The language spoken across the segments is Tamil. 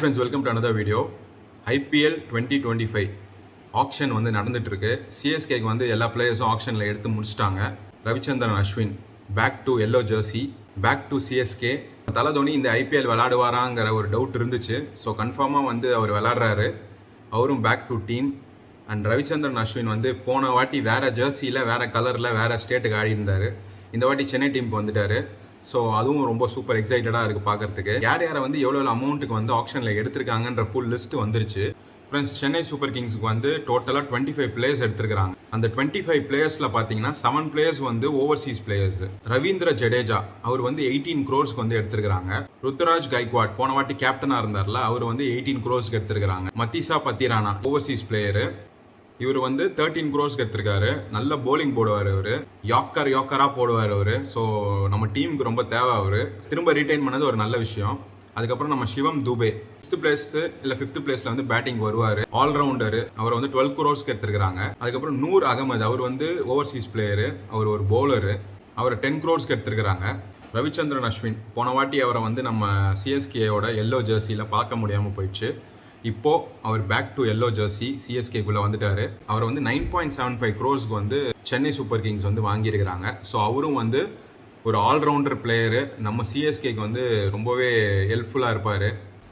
friends, welcome to another video. IPL 2025 action வந்து நடந்துட்டு இருக்கு. சிஎஸ்கேக்கு வந்து எல்லா பிளேயர்ஸும் ஆக்ஷனில் எடுத்து முடிச்சிட்டாங்க. Ravichandran Ashwin back to yellow jersey, back to CSK. தல தோனி இந்த ஐபிஎல் விளையாடுவாராங்கிற ஒரு டவுட் இருந்துச்சு. ஸோ கன்ஃபார்மாக வந்து அவர் விளையாடுறாரு. அவரும் back to team. And Ravichandran Ashwin வந்து போன வாட்டி வேறு ஜெர்சியில், வேறு கலரில், வேறு ஸ்டேட்டுக்கு ஆடி இருந்தார். இந்த வாட்டி சென்னை டீமுக்கு வந்துட்டார். ஸோ அதுவும் ரொம்ப சூப்பர் எக்ஸைட்டடாக இருக்குது பார்க்குறதுக்கு. யார் யாரை வந்து எவ்வளோ அமௌண்ட்டுக்கு வந்து ஆப்ஷனில் எடுத்திருக்காங்கன்ற ஃபுல் லிஸ்ட் வந்துருச்சு. ஃப்ரெண்ட்ஸ், சென்னை சூப்பர் கிங்ஸுக்கு வந்து டோட்டலாக 25 பிளேயர்ஸ் எடுத்திருக்காங்க. அந்த 25 பிளேயர்ஸில் பார்த்தீங்கன்னா 7 பிளேயர்ஸ் வந்து ஓவர்சீஸ் பிளேயர்ஸ். ரவீந்திர ஜடேஜா அவர் வந்து 18 crores வந்து எடுத்திருக்காங்க. ருத்துராஜ் கைக்வாட் போன வாட்டி கேப்டனாக இருந்தார்ல, அவர் வந்து 18 crores எடுத்திருக்காங்க. மத்திசா பத்திரானா ஓவர்சீஸ் பிளேயரு, இவர் வந்து 13 crores எடுத்திருக்காரு. நல்ல போலிங் போடுவார் அவர், யாக்கராக போடுவார் அவர். ஸோ நம்ம டீமுக்கு ரொம்ப தேவை அவர். திரும்ப ரீட்டைன் பண்ணது ஒரு நல்ல விஷயம். அதுக்கப்புறம் நம்ம சிவம் துபே 6th பிளேஸ் இல்லை 5th பிளேஸில் வந்து பேட்டிங் வருவார். ஆல்ரவுண்டர், அவர் வந்து 12 crores எடுத்திருக்காங்க. அதுக்கப்புறம் நூர் அகமது, அவர் வந்து ஓவர்சீஸ் பிளேயரு, அவர் ஒரு பவுலரு, அவர் 10 crores எடுத்திருக்கிறாங்க. ரவிச்சந்திரன் அஸ்வின் போன வாட்டி அவரை வந்து நம்ம சிஎஸ்கேயோட எல்லோ ஜெர்சியில் பார்க்க முடியாமல் போயிடுச்சு. இப்போது அவர் பேக் டு எல்லோ ஜெர்சி சிஎஸ்கேக்குள்ளே வந்துட்டார். அவர் வந்து 9.75 crores வந்து சென்னை சூப்பர் கிங்ஸ் வந்து வாங்கியிருக்கிறாங்க. ஸோ அவரும் வந்து ஒரு ஆல்ரவுண்டர் பிளேயரு, நம்ம சிஎஸ்கேக்கு வந்து ரொம்பவே ஹெல்ப்ஃபுல்லாக இருப்பார்.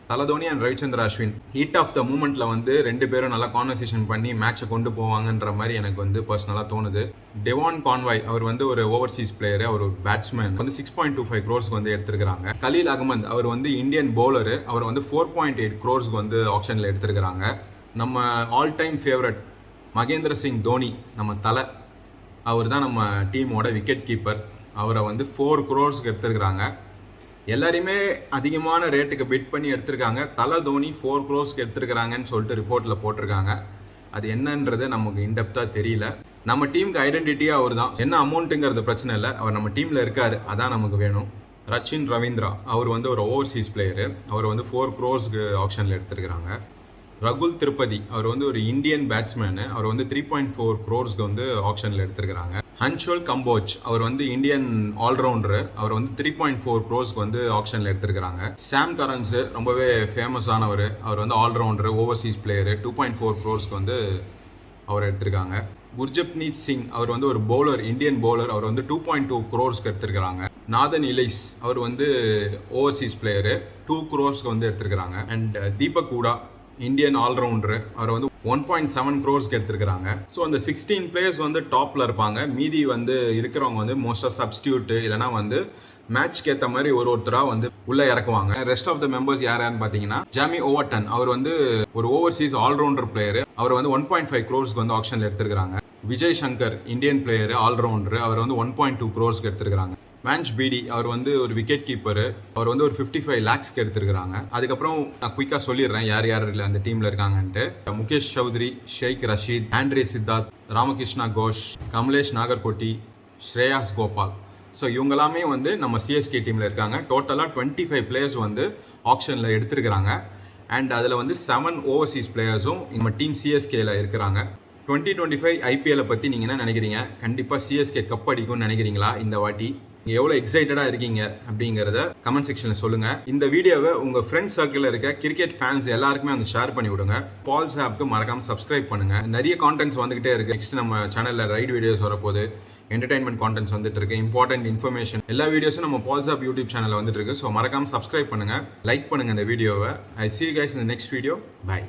Thala Dhoni and Ravichandra Ashwin heat of the மூமெண்ட்டில் வந்து 2 பேரும் நல்லா கான்வர்சேஷன் பண்ணி மேட்சை கொண்டு போவாங்கன்ற மாதிரி எனக்கு வந்து பர்சனலாக தோணுது. டெவான் கான்வாய் அவர் வந்து ஒரு ஓவர்சீஸ் பிளேயரு, அவர் ஒரு பேட்ஸ்மேன் வந்து 6.25 crores வந்து எடுத்திருக்கிறாங்க. கலீல் அகமது அவர் வந்து இந்தியன் பவுலரு, அவர் வந்து 4.8 crores வந்து ஆப்ஷனில் எடுத்திருக்கிறாங்க. நம்ம all time favourite Mahendra Singh Dhoni, நம்ம தலை, அவர் தான் நம்ம டீமோட விக்கெட் கீப்பர், அவரை வந்து 4 crores எடுத்திருக்கிறாங்க. எல்லாரையுமே அதிகமான ரேட்டுக்கு பிட் பண்ணி எடுத்திருக்காங்க. தல தோனி 4 crores எடுத்திருக்கிறாங்கன்னு சொல்லிட்டு ரிப்போர்ட்டில் போட்டிருக்காங்க. அது என்னன்றது நமக்கு இன்டெப்த்தாக தெரியல. நம்ம டீமுக்கு ஐடென்டிட்டியாக அவர் தான். என்ன அமௌண்ட்டுங்கிறது பிரச்சனை இல்லை, அவர் நம்ம டீமில் இருக்கார், அதான் நமக்கு வேணும். ரச்சின் ரவீந்திரா அவர் வந்து ஒரு ஓவர்சீஸ் பிளேயரு, அவர் வந்து 4 crores ஆப்ஷனில் எடுத்திருக்கிறாங்க. ரகுல் திருப்பதி அவர் வந்து ஒரு இந்தியன் பேட்ஸ்மேனு, அவர் வந்து 3.4 crores வந்து ஆப்ஷனில் எடுத்திருக்கிறாங்க. ஹன்ஷோல் கம்போஜ் அவர் வந்து இந்தியன் ஆல்ரவுண்டரு, அவர் வந்து 3.4 crores வந்து ஆப்ஷனில் எடுத்திருக்கிறாங்க. சாம் கரன்ஸ் ரொம்பவே ஃபேமஸானவர், அவர் வந்து ஆல்ரவுண்டரு, ஓவர்சீஸ் பிளேயரு, 2.4 crores வந்து அவர் எடுத்திருக்காங்க. குர்ஜப்னீத் சிங் அவர் வந்து ஒரு பவுலர், இந்தியன் பவுலர், அவர் வந்து 2.2 crores எடுத்திருக்கிறாங்க. நாதன் இலைஸ் அவர் வந்து ஓவர்சீஸ் பிளேயரு, 2 crores வந்து எடுத்திருக்கிறாங்க. And Deepak Hooda Indian allrounder, அவர் வந்து 1.7 crores எடுத்திருக்கிறாங்க. ஸோ அந்த 16 பிளேயர்ஸ் வந்து டாப்பில் இருப்பாங்க. மீதி வந்து இருக்கிறவங்க வந்து மோஸ்ட்டாக சப்ஸ்டியூட்டு இல்லைனா வந்து மேட்ச்க்கு ஏற்ற மாதிரி ஒருத்தராக வந்து உள்ளே இறக்குவாங்க. ரெஸ்ட் ஆஃப் த மெம்பர்ஸ் யாருன்னு பார்த்தீங்கன்னா ஜாமி ஓவர்டன் அவர் வந்து ஒரு ஓவர்சீஸ் ஆல்ரவுண்டர் பிளேயரு, அவர் வந்து 1.5 crores வந்து ஆப்ஷனில் எடுத்திருக்கிறாங்க. Vijay Shankar Indian player, allrounder, அவர் வந்து 1.2 crores எடுத்திருக்கிறாங்க. மேன்ச் பீடி அவர் வந்து ஒரு விக்கெட் கீப்பரு, அவர் வந்து ஒரு 55 lakhs எடுத்திருக்கிறாங்க. அதுக்கப்புறம் நான் குயிக்காக சொல்லிடுறேன் யார் யார் அந்த டீமில் இருக்காங்கன்ட்டு. முகேஷ் சௌத்ரி, ஷேக் ரஷீத், ஆண்ட்ரே சித்தார்த், ராமகிருஷ்ணா கோஷ், கமலேஷ் நாகர்கோட்டி, ஸ்ரேயாஸ் கோபால். ஸோ இவங்கெல்லாமே வந்து நம்ம சிஎஸ்கே டீமில் இருக்காங்க. டோட்டலாக 25 பிளேயர்ஸ் வந்து ஆப்ஷனில் எடுத்திருக்கிறாங்க. அண்ட் அதில் வந்து 7 ஓவர்சீஸ் பிளேயர்ஸும் நம்ம டீம் சிஎஸ்கேல இருக்கிறாங்க. 2025 ஐபிஎல்லை பற்றி நீங்கள் என்ன நினைக்கிறீங்க? கண்டிப்பாக சிஎஸ்கே கப் அடிக்கும்னு நினைக்கிறீங்களா இந்த வாட்டி? நீங்கள் எவ்வளோ எக்ஸைட்டடாக இருக்கீங்க அப்படிங்கிறத கமெண்ட் செக்ஷனில் சொல்லுங்கள். இந்த வீடியோவை உங்கள் ஃப்ரெண்ட்ஸ் சர்க்கிளில் இருக்க கிரிக்கெட் ஃபேன்ஸ் எல்லாருக்குமே வந்து ஷேர் பண்ணி விடுங்க. பால்ஸ் ஆப்க்கு மறக்காமல் சப்ஸ்கிரைப் பண்ணுங்கள். நிறைய கான்டென்ட்ஸ் வந்துகிட்டே இருக்குது. நெக்ஸ்ட் நம்ம சேனலில் ரைட் வீடியோஸ் வரப்போகுது, என்டர்டைன்மெண்ட் கான்டென்ட்ஸ் வந்துட்டு இருக்கு, இம்பார்ட்டன்ட் இன்ஃபர்மேஷன் எல்லா வீடியோஸும் நம்ம பால்ஸ் ஆப் யூடியூப் சேனலில் வந்துட்டு இருக்கு. ஸோ மறக்காமல் சப்ஸ்கிரைப் பண்ணுங்கள், லைக் பண்ணுங்கள் இந்த வீடியோவை. ஐ see you guys in the next video. Bye.